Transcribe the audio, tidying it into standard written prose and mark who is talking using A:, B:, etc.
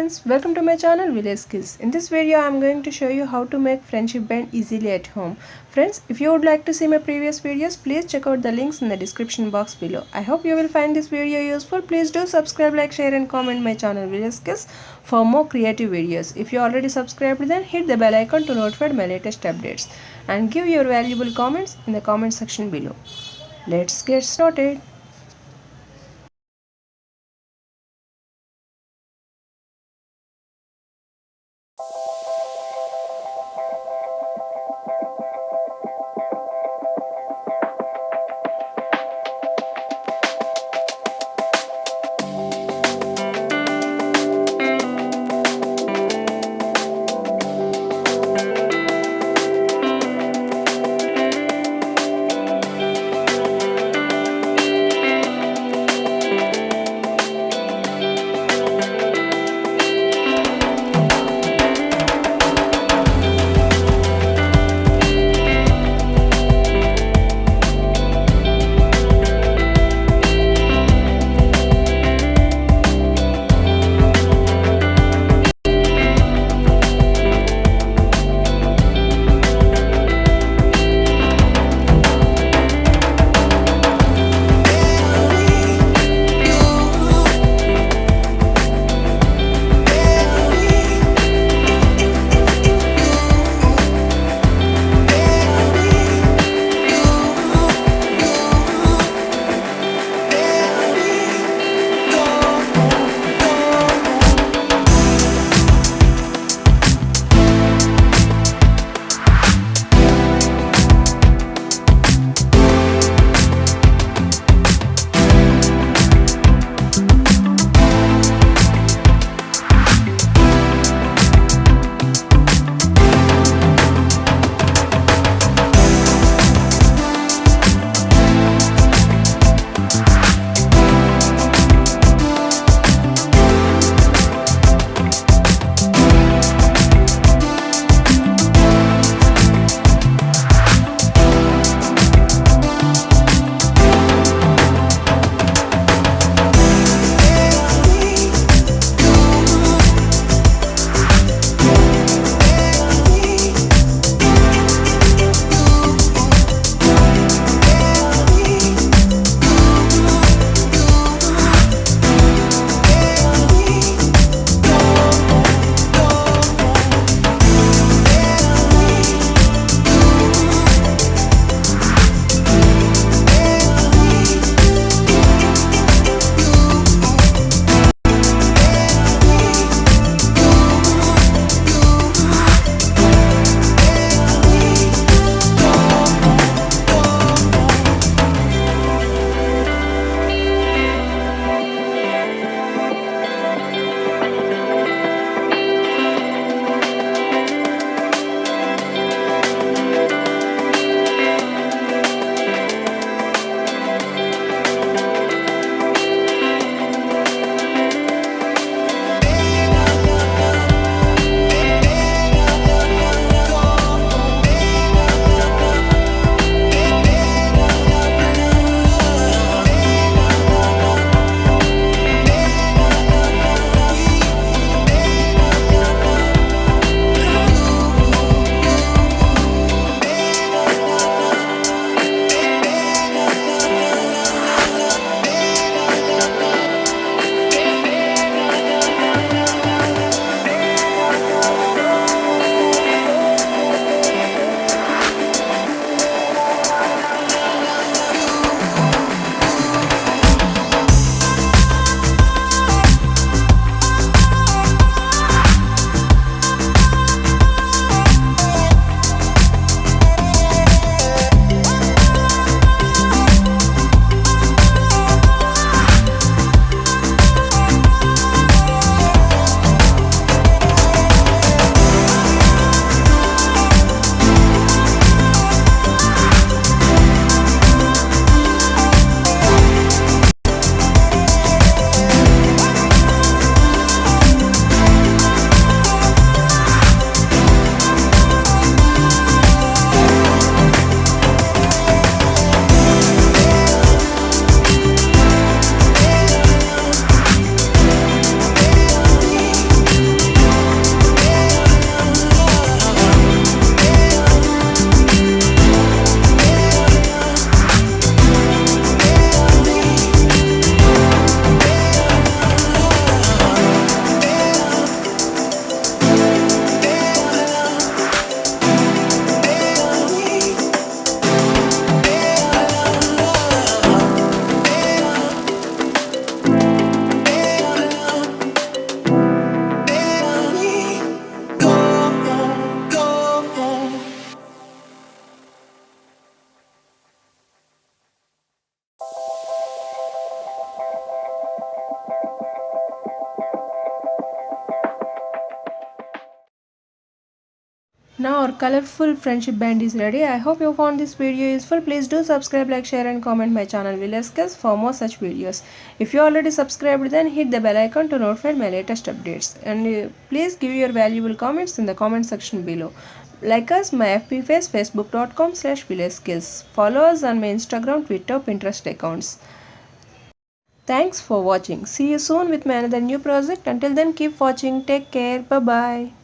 A: friends, welcome to my channel Village Skills. In this video I am going to show you how to make friendship band easily at home. Friends, if you would like to see my previous videos, please check out the links in the description box below. I hope you will find this video useful. Please do subscribe, like, share and comment my channel Village Skills for more creative videos. If you already subscribed, then hit the bell icon to notify my latest updates and give your valuable comments in the comment section below. Let's get started. Now our colorful friendship band is ready. I hope you found this video useful. Please do subscribe, like, share and comment my channel Village Skills for more such videos. If you already subscribed, then hit the bell icon to notify my latest updates. And please give your valuable comments in the comment section below. Like us, my FB page facebook.com/village skills. Follow us on my Instagram, Twitter, Pinterest accounts. Thanks for watching. See you soon with my another new project. Until then, keep watching. Take care. Bye bye.